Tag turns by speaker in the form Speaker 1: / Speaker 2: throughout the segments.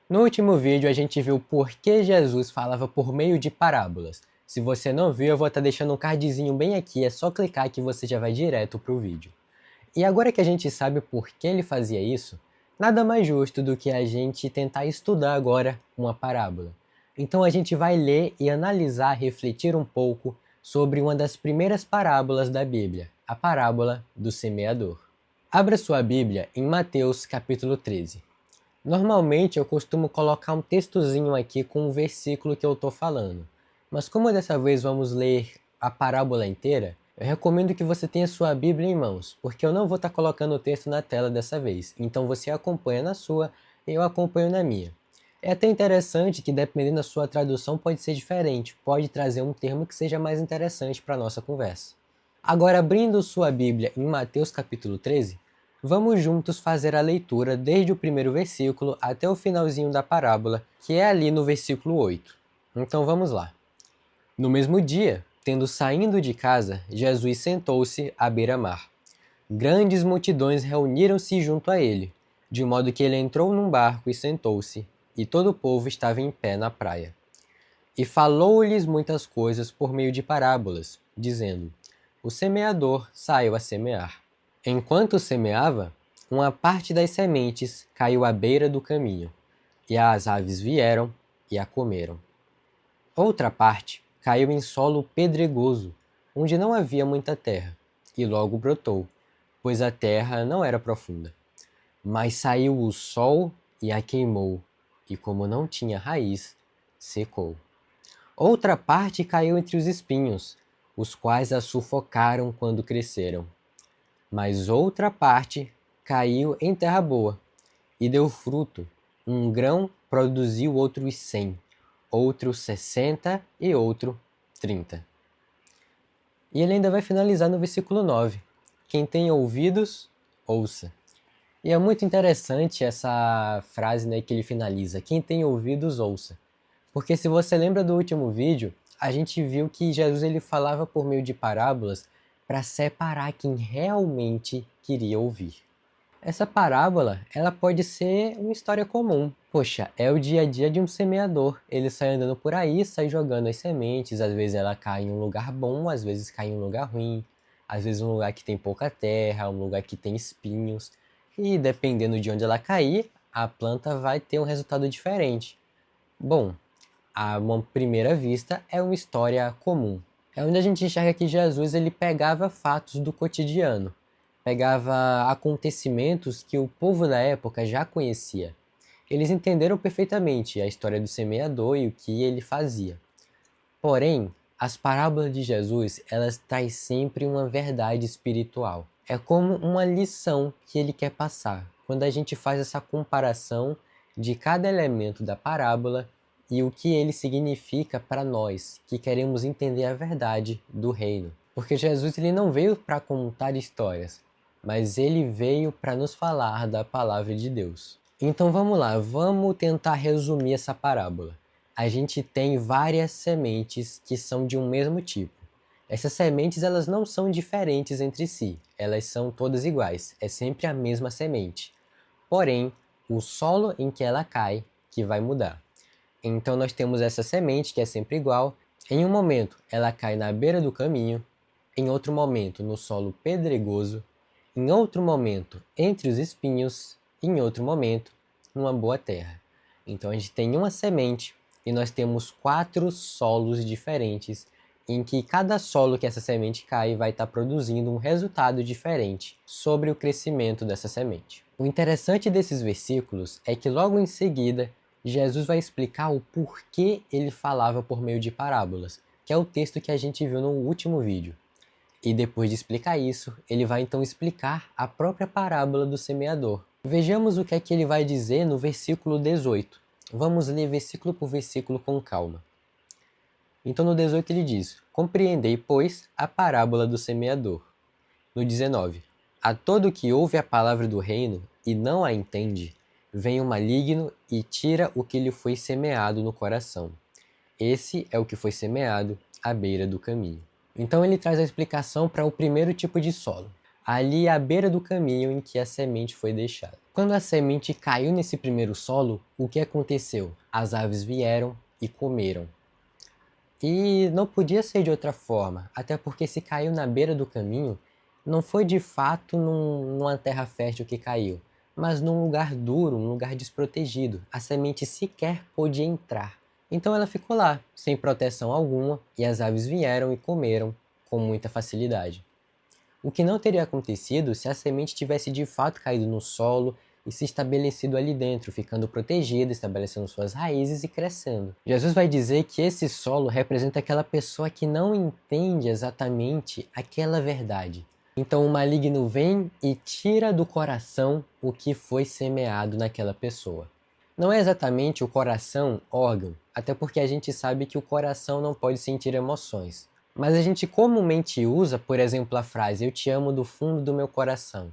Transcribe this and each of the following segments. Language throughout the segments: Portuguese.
Speaker 1: No último vídeo a gente viu por que Jesus falava por meio de parábolas. Se você não viu, eu vou estar deixando um cardzinho bem aqui, é só clicar que você já vai direto para o vídeo. E agora que a gente sabe por que ele fazia isso, nada mais justo do que a gente tentar estudar agora uma parábola. Então a gente vai ler e analisar, refletir um pouco sobre uma das primeiras parábolas da Bíblia, a parábola do semeador. Abra sua Bíblia em Mateus capítulo 13. Normalmente eu costumo colocar um textozinho aqui com o versículo que eu estou falando, mas como dessa vez vamos ler a parábola inteira, eu recomendo que você tenha sua Bíblia em mãos, porque eu não vou estar colocando o texto na tela dessa vez, então você acompanha na sua e eu acompanho na minha. É até interessante que dependendo da sua tradução pode ser diferente, pode trazer um termo que seja mais interessante para a nossa conversa. Agora abrindo sua Bíblia em Mateus capítulo 13, vamos juntos fazer a leitura desde o primeiro versículo até o finalzinho da parábola, que é ali no versículo 8. Então vamos lá. No mesmo dia, tendo saindo de casa, Jesus sentou-se à beira-mar. Grandes multidões reuniram-se junto a ele, de modo que ele entrou num barco e sentou-se, e todo o povo estava em pé na praia. E falou-lhes muitas coisas por meio de parábolas, dizendo: O semeador saiu a semear. Enquanto semeava, uma parte das sementes caiu à beira do caminho, e as aves vieram e a comeram. Outra parte caiu em solo pedregoso, onde não havia muita terra, e logo brotou, pois a terra não era profunda. Mas saiu o sol e a queimou, e como não tinha raiz, secou. Outra parte caiu entre os espinhos, os quais a sufocaram quando cresceram. Mas outra parte caiu em terra boa, e deu fruto. Um grão produziu outros 100, outro 60 e outro 30. E ele ainda vai finalizar no versículo 9. Quem tem ouvidos, ouça. E é muito interessante essa frase, né, que ele finaliza. Quem tem ouvidos, ouça. Porque se você lembra do último vídeo, a gente viu que Jesus ele falava por meio de parábolas para separar quem realmente queria ouvir. Essa parábola, ela pode ser uma história comum. Poxa, é o dia a dia de um semeador. Ele sai andando por aí, sai jogando as sementes, às vezes ela cai em um lugar bom, às vezes cai em um lugar ruim, às vezes um lugar que tem pouca terra, um lugar que tem espinhos. E dependendo de onde ela cair, a planta vai ter um resultado diferente. Bom, a uma primeira vista é uma história comum. É onde a gente enxerga que Jesus ele pegava fatos do cotidiano, pegava acontecimentos que o povo da época já conhecia. Eles entenderam perfeitamente a história do semeador e o que ele fazia. Porém, as parábolas de Jesus, elas trazem sempre uma verdade espiritual. É como uma lição que ele quer passar. Quando a gente faz essa comparação de cada elemento da parábola e o que ele significa para nós, que queremos entender a verdade do reino. Porque Jesus ele não veio para contar histórias, mas ele veio para nos falar da palavra de Deus. Então vamos lá, vamos tentar resumir essa parábola. A gente tem várias sementes que são de um mesmo tipo. Essas sementes elas não são diferentes entre si, elas são todas iguais, é sempre a mesma semente. Porém, o solo em que ela cai que vai mudar. Então nós temos essa semente que é sempre igual. Em um momento ela cai na beira do caminho, em outro momento no solo pedregoso, em outro momento entre os espinhos, e em outro momento numa boa terra. Então a gente tem uma semente e nós temos 4 solos diferentes, em que cada solo que essa semente cai vai estar produzindo um resultado diferente sobre o crescimento dessa semente. O interessante desses versículos é que logo em seguida Jesus vai explicar o porquê ele falava por meio de parábolas, que é o texto que a gente viu no último vídeo. E depois de explicar isso, ele vai então explicar a própria parábola do semeador. Vejamos o que é que ele vai dizer no versículo 18. Vamos ler versículo por versículo com calma. Então no 18 ele diz: Compreendei, pois, a parábola do semeador. No 19: A todo que ouve a palavra do reino e não a entende, vem o maligno e tira o que lhe foi semeado no coração. Esse é o que foi semeado à beira do caminho. Então ele traz a explicação para o primeiro tipo de solo. ali à beira do caminho em que a semente foi deixada. Quando a semente caiu nesse primeiro solo, o que aconteceu? As aves vieram e comeram. E não podia ser de outra forma, até porque se caiu na beira do caminho, não foi de fato numa terra fértil que caiu, mas num lugar duro, um lugar desprotegido. A semente sequer pôde entrar. Então ela ficou lá, sem proteção alguma, e as aves vieram e comeram com muita facilidade. O que não teria acontecido se a semente tivesse de fato caído no solo e se estabelecido ali dentro, ficando protegida, estabelecendo suas raízes e crescendo. Jesus vai dizer que esse solo representa aquela pessoa que não entende exatamente aquela verdade. Então o maligno vem e tira do coração o que foi semeado naquela pessoa. Não é exatamente o coração órgão, até porque a gente sabe que o coração não pode sentir emoções. Mas a gente comumente usa, por exemplo, a frase "eu te amo do fundo do meu coração".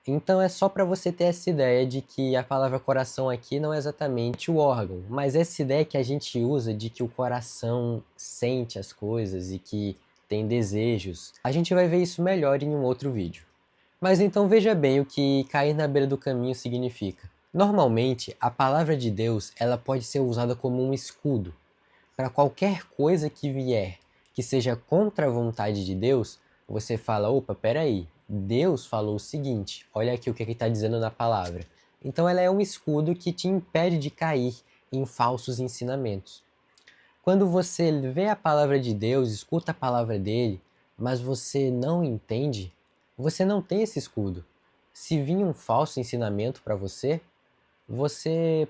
Speaker 1: Então é só para você ter essa ideia de que a palavra coração aqui não é exatamente o órgão, mas essa ideia que a gente usa de que o coração sente as coisas e que tem desejos. A gente vai ver isso melhor em um outro vídeo. Mas então veja bem o que cair na beira do caminho significa. Normalmente, a palavra de Deus ela pode ser usada como um escudo. Para qualquer coisa que vier que seja contra a vontade de Deus, você fala, opa, peraí, Deus falou o seguinte, olha aqui o que ele está dizendo na palavra. Então ela é um escudo que te impede de cair em falsos ensinamentos. Quando você vê a palavra de Deus, escuta a palavra dele, mas você não entende, você não tem esse escudo. Se vir um falso ensinamento para você, você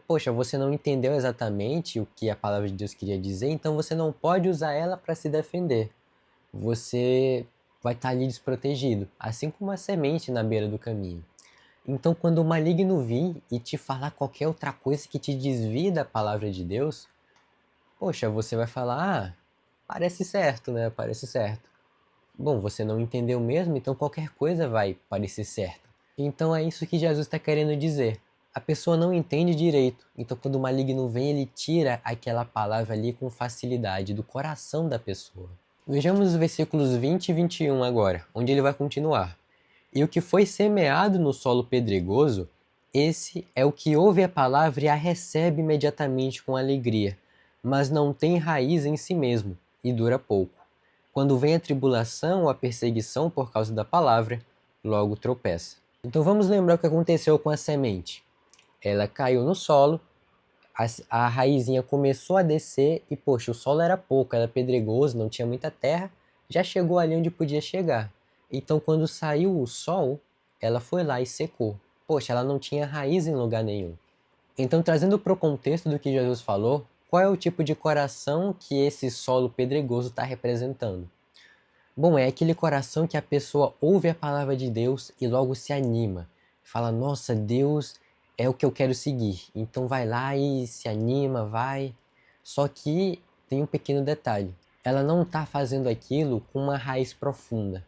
Speaker 1: não entendeu exatamente o que a palavra de Deus queria dizer, então você não pode usar ela para se defender. Você vai estar ali desprotegido, assim como a semente na beira do caminho. Então, quando o maligno vir e te falar qualquer outra coisa que te desvie da palavra de Deus, você vai falar, parece certo, né? Parece certo. Bom, você não entendeu mesmo, então qualquer coisa vai parecer certa. Então é isso que Jesus está querendo dizer. A pessoa não entende direito, então quando o maligno vem, ele tira aquela palavra ali com facilidade do coração da pessoa. Vejamos os versículos 20 e 21 agora, onde ele vai continuar. E o que foi semeado no solo pedregoso, esse é o que ouve a palavra e a recebe imediatamente com alegria, mas não tem raiz em si mesmo e dura pouco. Quando vem a tribulação ou a perseguição por causa da palavra, logo tropeça. Então vamos lembrar o que aconteceu com a semente. Ela caiu no solo, a raizinha começou a descer e, o solo era pouco, era pedregoso, não tinha muita terra, já chegou ali onde podia chegar. Então quando saiu o sol, ela foi lá e secou. Ela não tinha raiz em lugar nenhum. Então, trazendo para o contexto do que Jesus falou, qual é o tipo de coração que esse solo pedregoso está representando? Bom, é aquele coração que a pessoa ouve a palavra de Deus e logo se anima. Fala, nossa, Deus é o que eu quero seguir. Então vai lá e se anima, vai. Só que tem um pequeno detalhe. Ela não está fazendo aquilo com uma raiz profunda.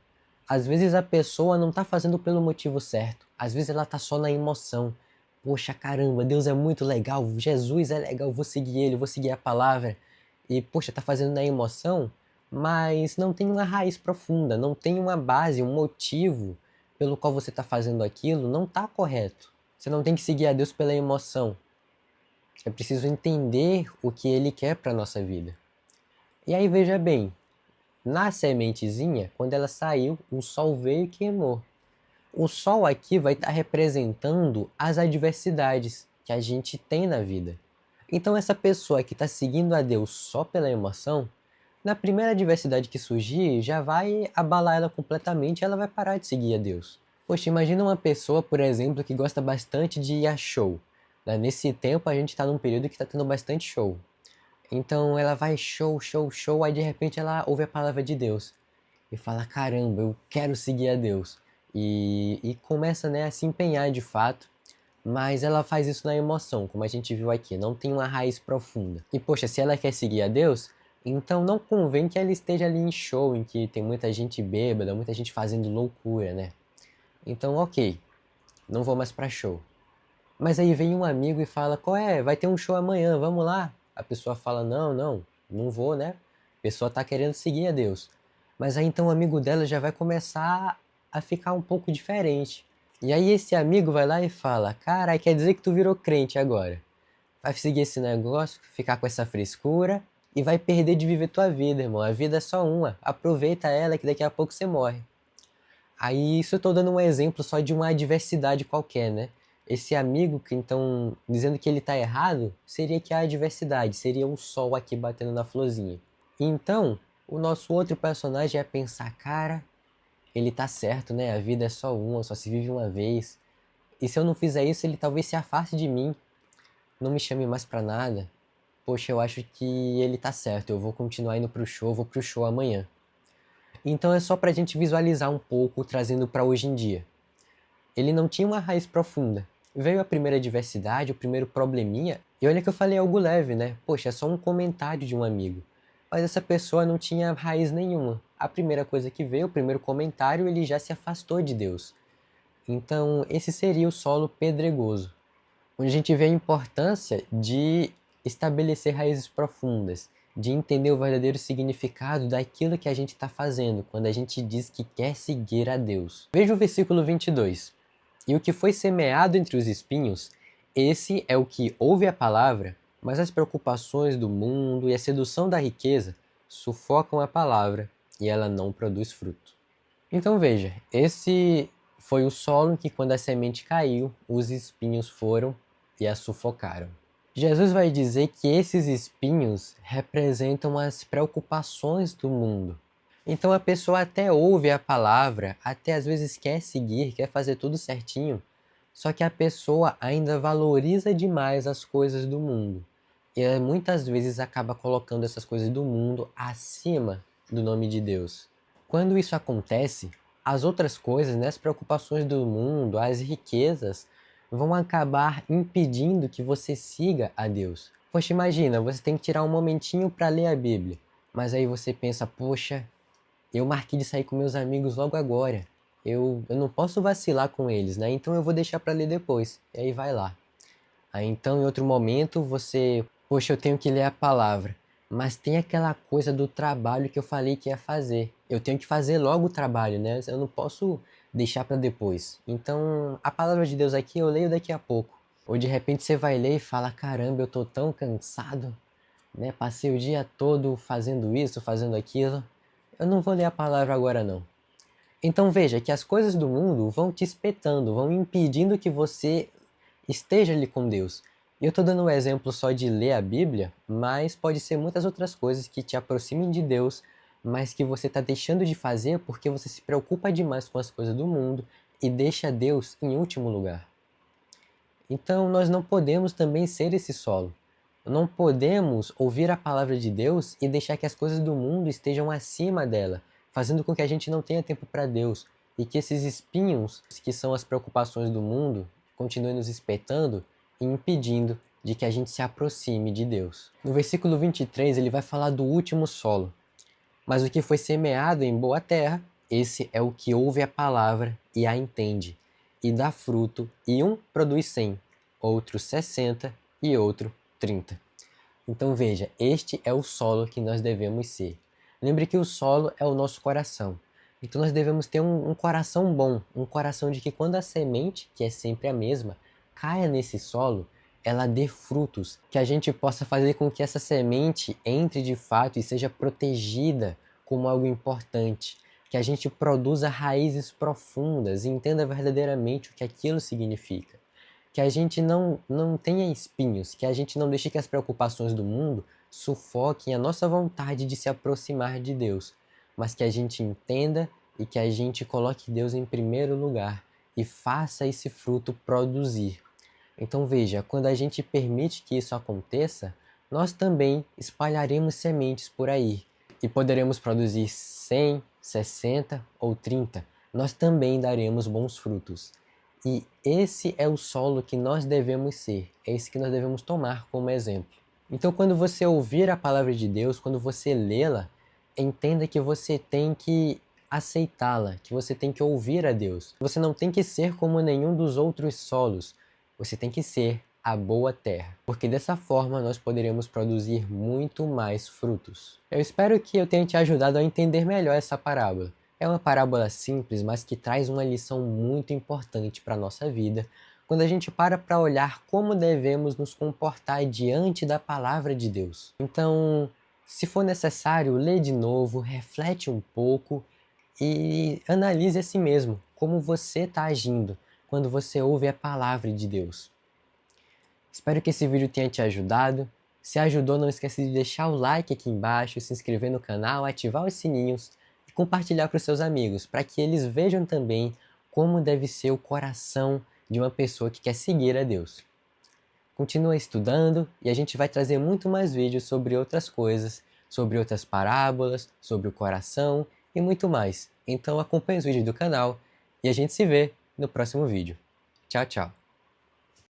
Speaker 1: Às vezes a pessoa não está fazendo pelo motivo certo. Às vezes ela está só na emoção. Poxa, caramba, Deus é muito legal, Jesus é legal, vou seguir ele, vou seguir a palavra. E, tá fazendo na emoção, mas não tem uma raiz profunda, não tem uma base, um motivo pelo qual você está fazendo aquilo, não está correto. Você não tem que seguir a Deus pela emoção. É preciso entender o que Ele quer para a nossa vida. E aí veja bem, na sementezinha, quando ela saiu, o sol veio e queimou. O sol aqui vai estar representando as adversidades que a gente tem na vida. Então essa pessoa que está seguindo a Deus só pela emoção, na primeira adversidade que surgir, já vai abalar ela completamente e ela vai parar de seguir a Deus. Imagina uma pessoa, por exemplo, que gosta bastante de ir a show. Nesse tempo a gente está num período que está tendo bastante show. Então ela vai show, show, show, aí de repente ela ouve a palavra de Deus e fala, caramba, eu quero seguir a Deus. E começa a se empenhar de fato, mas ela faz isso na emoção, como a gente viu aqui, não tem uma raiz profunda. E se ela quer seguir a Deus, então não convém que ela esteja ali em show, em que tem muita gente bêbada, muita gente fazendo loucura, né? Então ok, não vou mais pra show. Mas aí vem um amigo e fala, qual é? Vai ter um show amanhã, vamos lá? A pessoa fala, não vou, né? A pessoa tá querendo seguir a Deus. Mas aí então o amigo dela já vai começar a ficar um pouco diferente. E aí esse amigo vai lá e fala, cara, quer dizer que tu virou crente agora. Vai seguir esse negócio, ficar com essa frescura e vai perder de viver tua vida, irmão. A vida é só uma, aproveita ela que daqui a pouco você morre. Aí isso eu tô dando um exemplo só de uma adversidade qualquer, né? Esse amigo que então, dizendo que ele tá errado, seria que a adversidade, seria o sol aqui batendo na florzinha. Então, o nosso outro personagem é pensar, cara, ele tá certo, né? A vida é só uma, só se vive uma vez. E se eu não fizer isso, ele talvez se afaste de mim, não me chame mais pra nada. Poxa, eu acho que ele tá certo, eu vou continuar indo pro show, vou pro show amanhã. Então é só pra gente visualizar um pouco, trazendo pra hoje em dia. Ele não tinha uma raiz profunda. Veio a primeira adversidade, o primeiro probleminha, e olha que eu falei algo leve, né? Poxa, é só um comentário de um amigo. Mas essa pessoa não tinha raiz nenhuma. A primeira coisa que veio, o primeiro comentário, ele já se afastou de Deus. Então, esse seria o solo pedregoso, onde a gente vê a importância de estabelecer raízes profundas, de entender o verdadeiro significado daquilo que a gente está fazendo quando a gente diz que quer seguir a Deus. Veja o versículo 22. E o que foi semeado entre os espinhos, esse é o que ouve a palavra, mas as preocupações do mundo e a sedução da riqueza sufocam a palavra e ela não produz fruto. Então veja, esse foi o solo em que quando a semente caiu, os espinhos foram e a sufocaram. Jesus vai dizer que esses espinhos representam as preocupações do mundo. Então a pessoa até ouve a palavra, até às vezes quer seguir, quer fazer tudo certinho, só que a pessoa ainda valoriza demais as coisas do mundo. E muitas vezes acaba colocando essas coisas do mundo acima do nome de Deus. Quando isso acontece, as outras coisas, né, as preocupações do mundo, as riquezas, vão acabar impedindo que você siga a Deus. Poxa, imagina, você tem que tirar um momentinho para ler a Bíblia, mas aí você pensa, poxa, eu marquei de sair com meus amigos logo agora. Eu não posso vacilar com eles, né? Então eu vou deixar para ler depois. E aí vai lá. Aí então em outro momento você, poxa, eu tenho que ler a palavra. Mas tem aquela coisa do trabalho que eu falei que ia fazer. Eu tenho que fazer logo o trabalho, né? Eu não posso deixar para depois. Então a palavra de Deus aqui eu leio daqui a pouco. Ou de repente você vai ler e fala, caramba, eu tô tão cansado, né? Passei o dia todo fazendo isso, fazendo aquilo. Eu não vou ler a palavra agora não. Então veja que as coisas do mundo vão te espetando, vão impedindo que você esteja ali com Deus. E eu estou dando um exemplo só de ler a Bíblia, mas pode ser muitas outras coisas que te aproximem de Deus, mas que você está deixando de fazer porque você se preocupa demais com as coisas do mundo e deixa Deus em último lugar. Então nós não podemos também ser esse solo. Não podemos ouvir a palavra de Deus e deixar que as coisas do mundo estejam acima dela, fazendo com que a gente não tenha tempo para Deus e que esses espinhos, que são as preocupações do mundo, continuem nos espetando e impedindo de que a gente se aproxime de Deus. No versículo 23 ele vai falar do último solo. Mas o que foi semeado em boa terra, esse é o que ouve a palavra e a entende, e dá fruto, e um produz 100, outro 60 e outro 30. Então veja, este é o solo que nós devemos ser. Lembre que o solo é o nosso coração. Então nós devemos ter um coração bom, um coração de que quando a semente, que é sempre a mesma, caia nesse solo, ela dê frutos, que a gente possa fazer com que essa semente entre de fato e seja protegida como algo importante, que a gente produza raízes profundas e entenda verdadeiramente o que aquilo significa, que a gente não tenha espinhos, que a gente não deixe que as preocupações do mundo sufoquem a nossa vontade de se aproximar de Deus, mas que a gente entenda e que a gente coloque Deus em primeiro lugar e faça esse fruto produzir. Então veja, quando a gente permite que isso aconteça, nós também espalharemos sementes por aí e poderemos produzir 100, 60 ou 30. Nós também daremos bons frutos. E esse é o solo que nós devemos ser, é esse que nós devemos tomar como exemplo. Então quando você ouvir a palavra de Deus, quando você lê-la, entenda que você tem que aceitá-la, que você tem que ouvir a Deus. Você não tem que ser como nenhum dos outros solos, você tem que ser a boa terra, porque dessa forma nós poderemos produzir muito mais frutos. Eu espero que eu tenha te ajudado a entender melhor essa parábola. É uma parábola simples, mas que traz uma lição muito importante para a nossa vida, quando a gente para olhar como devemos nos comportar diante da palavra de Deus. Então, se for necessário, lê de novo, reflete um pouco e analise a si mesmo, como você está agindo quando você ouve a palavra de Deus. Espero que esse vídeo tenha te ajudado. Se ajudou, não esqueça de deixar o like aqui embaixo, se inscrever no canal, ativar os sininhos e compartilhar para os seus amigos, para que eles vejam também como deve ser o coração de uma pessoa que quer seguir a Deus. Continua estudando e a gente vai trazer muito mais vídeos sobre outras coisas, sobre outras parábolas, sobre o coração e muito mais. Então acompanhe os vídeos do canal e a gente se vê no próximo vídeo. Tchau, tchau!